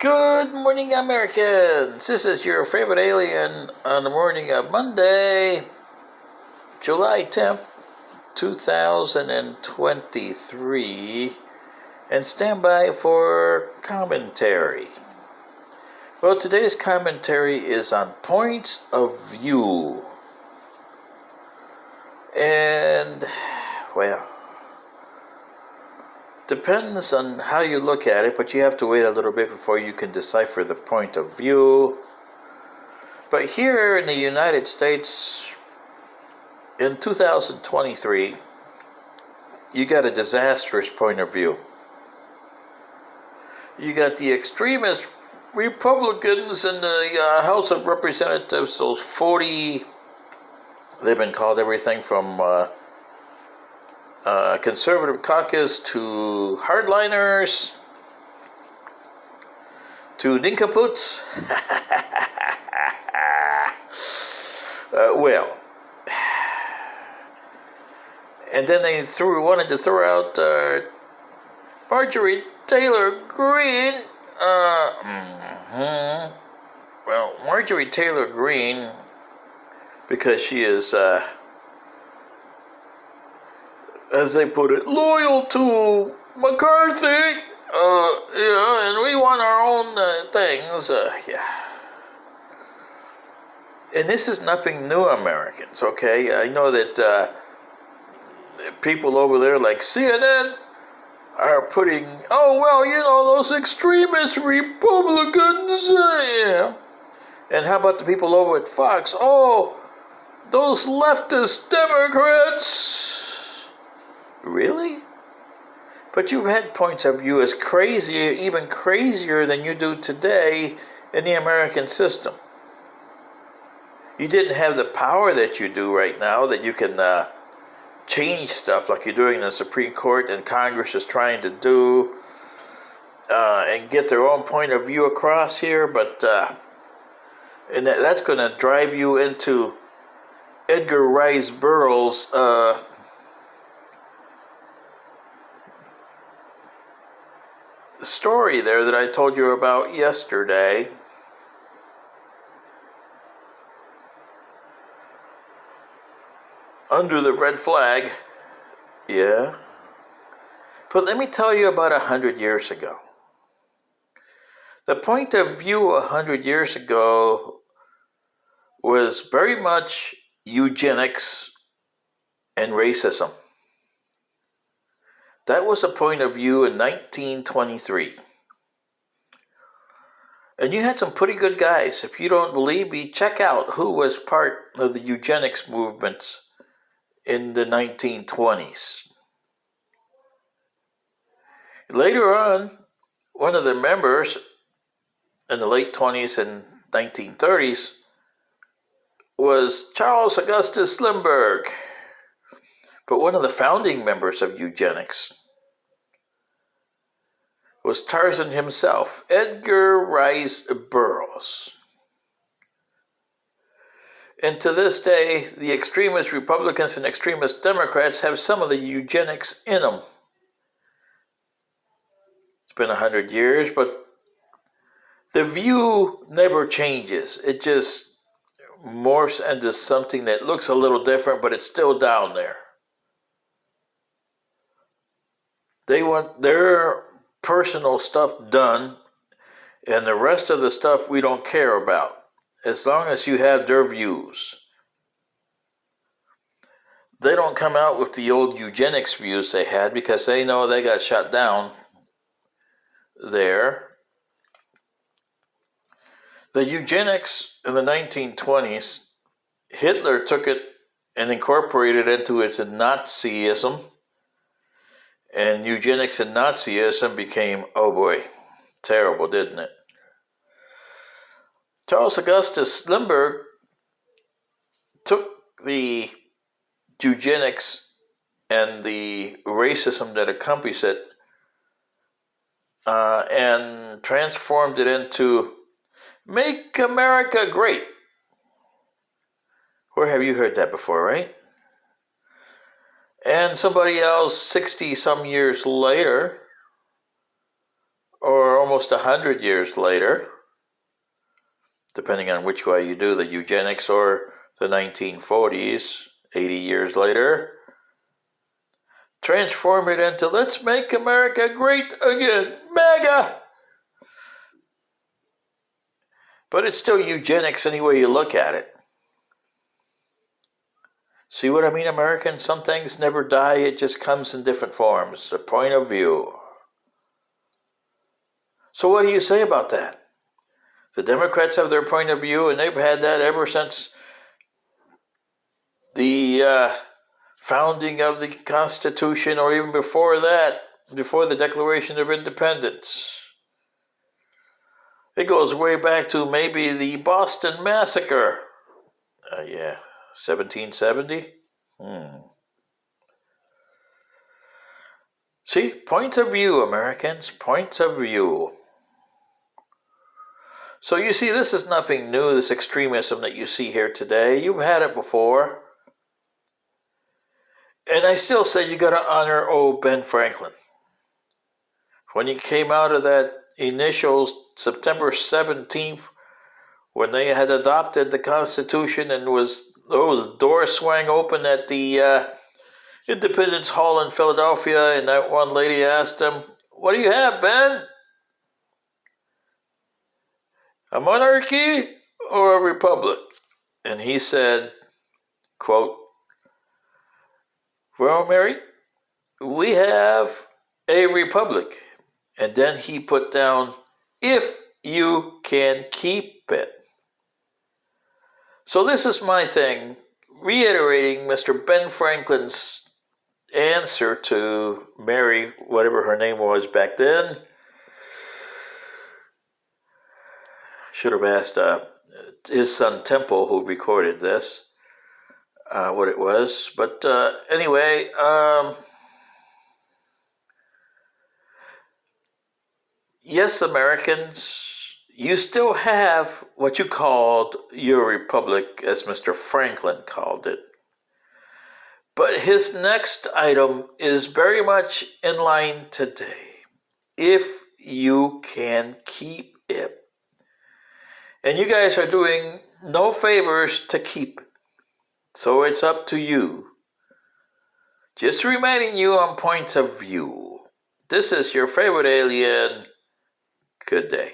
Good morning, Americans. This is your favorite alien on the morning of Monday, July 10th, 2023, and stand by for commentary. Well, today's commentary is on points of view. And, well, depends on how you look at it, but you have to wait a little bit before you can decipher the point of view. But here in the United States, in 2023, you got a disastrous point of view. You got the extremist Republicans in the House of Representatives, those 40, they've been called everything from conservative caucus to hardliners to nincompoops. Well, and then they wanted to throw out Marjorie Taylor Greene. Well, Marjorie Taylor Greene, because she is, as they put it, loyal to McCarthy. Yeah, and we want our own things. Yeah. And this is nothing new, Americans, okay? I know that people over there like CNN are putting, oh, well, those extremist Republicans, yeah. And how about the people over at Fox? Oh, those leftist Democrats. Really? But you've had points of view as crazy, even crazier than you do today in the American system. You didn't have the power that you do right now, that you can change stuff like you're doing in the Supreme Court and Congress is trying to do, and get their own point of view across here. But and that's going to drive you into Edgar Rice Burroughs' story there that I told you about yesterday. Under the red flag, yeah. But let me tell you about 100 years ago. The point of view 100 years ago was very much eugenics and racism. That was a point of view in 1923. And you had some pretty good guys. If you don't believe me, check out who was part of the eugenics movements in the 1920s. Later on, one of the members in the late 20s and 1930s was Charles Augustus Lindbergh, but one of the founding members of eugenics was Tarzan himself, Edgar Rice Burroughs. And to this day, the extremist Republicans and extremist Democrats have some of the eugenics in them. It's been 100 years, but the view never changes. It just morphs into something that looks a little different, but it's still down there. They want their personal stuff done, and the rest of the stuff we don't care about, as long as you have their views. They don't come out with the old eugenics views they had because they know they got shut down there. The eugenics in the 1920s, Hitler took it and incorporated it into its Nazism. And eugenics and Nazism became, oh boy, terrible, didn't it? Charles Augustus Lindbergh took the eugenics and the racism that accompanies it and transformed it into Make America Great. Where have you heard that before, right? And somebody else, 60 some years later, or almost 100 years later, depending on which way you do, the eugenics or the 1940s, 80 years later, transform it into let's make America great again, MAGA. But it's still eugenics any way you look at it. See what I mean, Americans? Some things never die, it just comes in different forms, a point of view. So what do you say about that? The Democrats have their point of view, and they've had that ever since the founding of the Constitution, or even before that, before the Declaration of Independence. It goes way back to maybe the Boston Massacre. 1770? See, points of view, Americans, points of view. So you see, this is nothing new, this extremism that you see here today. You've had it before. And I still say you got to honor old Ben Franklin. When he came out of that initial September 17th, when they had adopted the Constitution and those doors swang open at the Independence Hall in Philadelphia, and that one lady asked him, "What do you have, Ben? A monarchy or a republic?" And he said, quote, "Well, Mary, we have a republic." And then he put down, "if you can keep it." So this is my thing, reiterating Mr. Ben Franklin's answer to Mary, whatever her name was back then. Should have asked his son Temple, who recorded this, what it was. But anyway, yes, Americans, you still have what you called your republic, as Mr. Franklin called it. But his next item is very much in line today. If you can keep it. And you guys are doing no favors to keep it. So it's up to you. Just reminding you on points of view. This is your favorite alien. Good day.